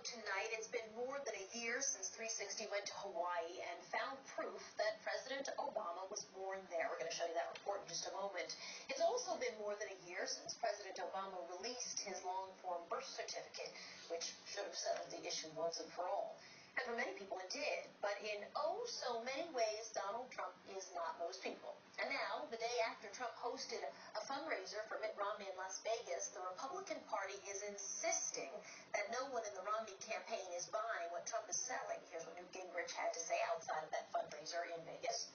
tonight. It's been more than a year since 360 went to Hawaii and found proof that President Obama was born there. We're going to show you that report in just a moment. It's also been more than a year since President Obama released his long-form birth certificate, which should have settled the issue once and for all. And for many people it did, but in oh so many ways, Donald Trump is not most people. And now, the day after Trump hosted a fundraiser for Mitt Romney in Las Vegas, the Republican Party is insisting that no one in the Romney campaign is buying what Trump is selling. Here's what Newt Gingrich had to say outside of that fundraiser in Vegas.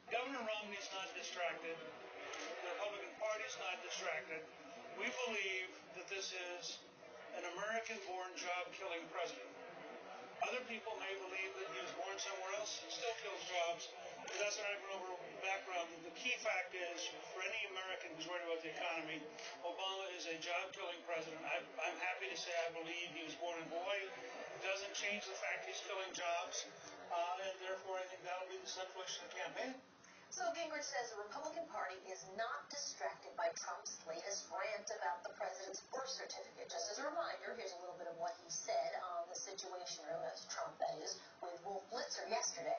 Governor Romney's not distracted. The Republican Party's not distracted. We believe that this is an American-born job-killing president. Other people may believe that he was born somewhere else and still kills jobs, but that's not even over background. The key fact is, for any American who's worried about the economy, Obama is a job-killing president. I'm happy to say I believe he was born in Hawaii. It doesn't change the fact he's killing jobs, and therefore I think that'll be the central issue of the campaign. So Gingrich says the Republican Party is not distracted by Trump's latest rant about the president's birth certificate. Just as a reminder, here's a little bit of what he said on the Situation Room, as Trump, that is, with Wolf Blitzer yesterday.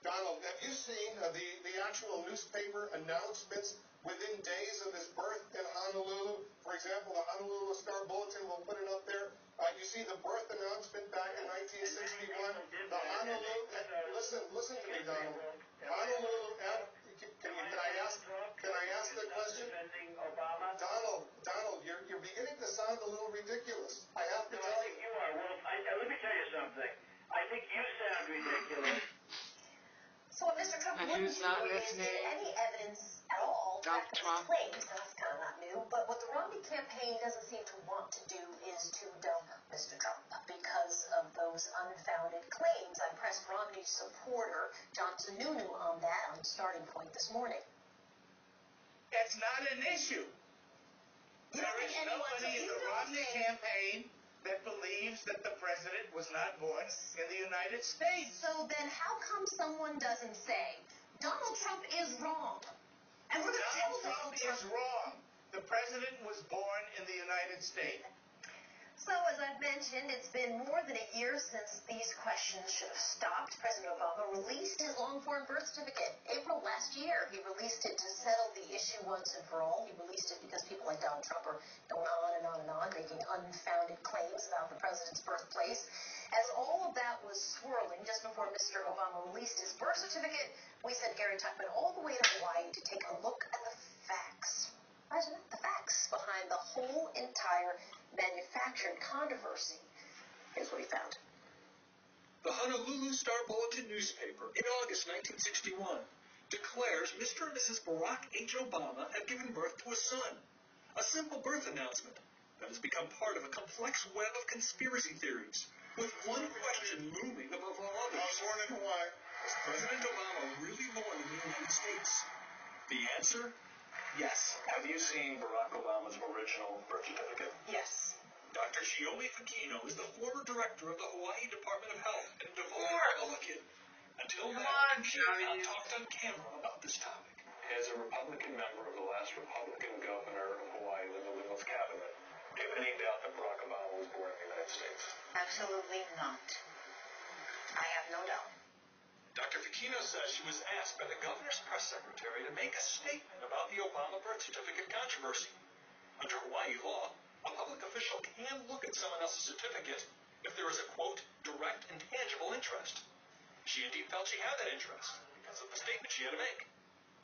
Donald, have you seen the actual newspaper announcements within days of his birth in Honolulu? For example, the Honolulu Star Bulletin will put it up there. You see the birth announcement back in 1961. The Honolulu, listen to me, Donald. Honolulu, can I ask the question? Donald, you're beginning to sound a little ridiculous. I have to tell you. You are. Well, let me tell you something. I think you sound ridiculous. So what Mr. Trump wouldn't do is any evidence at all to back his claims. That's kind of not new. But what the Romney campaign doesn't seem to want to do is to dump Mr. Trump because of those unfounded claims. I pressed Romney's supporter, John Sununu, on that on Starting Point this morning. It's not an issue. There is nobody in the Romney campaign that believes that the president was not born in the United States. So then how come someone doesn't say, Donald Trump is wrong? And we're going to tell Donald Trump is wrong. The president was born in the United States. So, as I've mentioned, it's been more than a year since these questions should have stopped. President Obama released his long-form birth certificate April last year. He released it to settle the issue once and for all. He released it because people like Donald Trump are going on and on and on, making unfounded claims about the president's birthplace. As all of that was swirling just before Mr. Obama released his birth certificate, we sent Gary Tuchman all the way to Hawaii to take a look at the facts. Imagine that, the facts behind the whole entire manufactured controversy. Here's what he found. The Honolulu Star Bulletin newspaper in August 1961 declares Mr. and Mrs. Barack H. Obama have given birth to a son. A simple birth announcement that has become part of a complex web of conspiracy theories, with one question looming above all others. I was born in Hawaii. Was President Obama really born in the United States? The answer? Yes. Have you seen Barack Obama's original birth certificate? Yes. Dr. Shiomi Fakino is the former director of the Hawaii Department of Health and a devoted Republican. Until now, she has not talked on camera about this topic. As a Republican member of the last Republican governor of Hawaii, Linda Little's cabinet, do you have any doubt that Barack Obama was born in the United States? Absolutely not. I have no doubt. Dr. Fakino says she was asked by the governor's press secretary to make a statement about the Obama birth certificate controversy. Under Hawaii law, a public official can look at someone else's certificate if there is a, quote, direct and tangible interest. She indeed felt she had that interest because of the statement she had to make.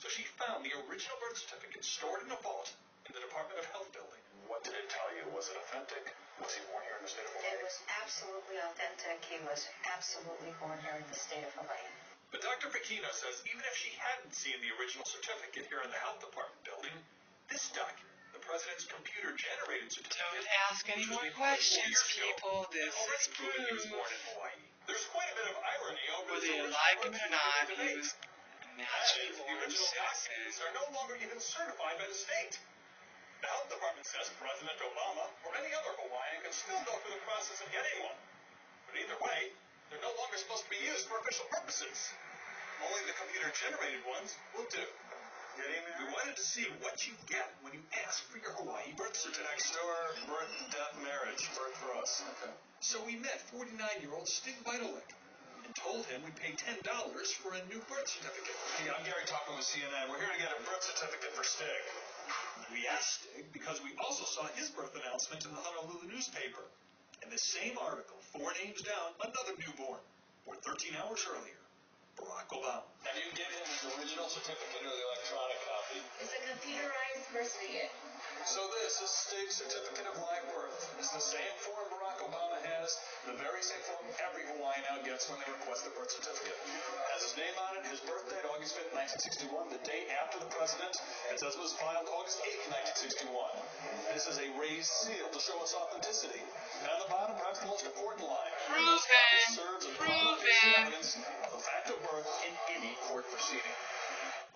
So she found the original birth certificate stored in a vault in the Department of Health building. What did it tell you? Was it authentic? Was he born here in the state of Hawaii? It was absolutely authentic. He was absolutely born here in the state of Hawaii. But Dr. Fakino says even if she hadn't seen the original certificate here in the Health Department building, this document, the president's computer-generated certificate... Don't ask any more questions, people. This is proof. He was born in Hawaii. There's quite a bit of irony over whether the you original like him or not, he debate. was a The natural-born original documents citizen. are no longer even certified by the state. The Health Department says President Obama or any other Hawaiian can still go through the process of getting one. But either way, they're no longer supposed to be used for official purposes. Only the computer-generated ones will do. Good evening. We wanted to see what you get when you ask for your Hawaii birth certificate. Next door, birth, death, marriage. Birth for us. Okay. So we met 49-year-old Stig Vitalik and told him we'd pay $10 for a new birth certificate. Hey, I'm Gary Talking with CNN. We're here to get a birth certificate for Stig. We asked Stig because we also saw his birth announcement in the Honolulu newspaper. In the same article, 4 names down, another newborn, born 13 hours earlier, Barack Obama. Have you given him his original certificate or the electronic copy? It's a computerized birth certificate. So this is Stig's certificate of live birth. It's the same form Barack Obama has, the very same form every Hawaiian now gets when they request a birth certificate. It has his name on it, his birth date, August 5th, 1961, the date after the president. It says it was filed August 8th, 1961. This is a raised seal to show its authenticity. And on the bottom, perhaps the most important line. This copy serves as evidence of the fact of birth in any court proceeding.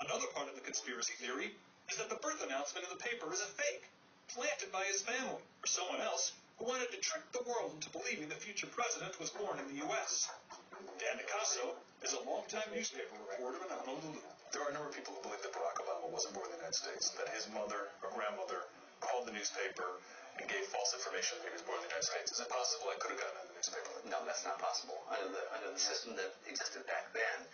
Another part of the conspiracy theory is that the birth announcement in the paper is a fake, planted by his family or someone else who wanted to trick the world into believing the future president was born in the U.S. Dan Nicasso is a longtime newspaper reporter in Honolulu. There are a number of people who believe that Barack Obama wasn't born in the United States, that his mother or grandmother called the newspaper and gave false information that he was born in the United States. Is it possible I could have gotten in the newspaper? No, that's not possible. Under the system that existed back then,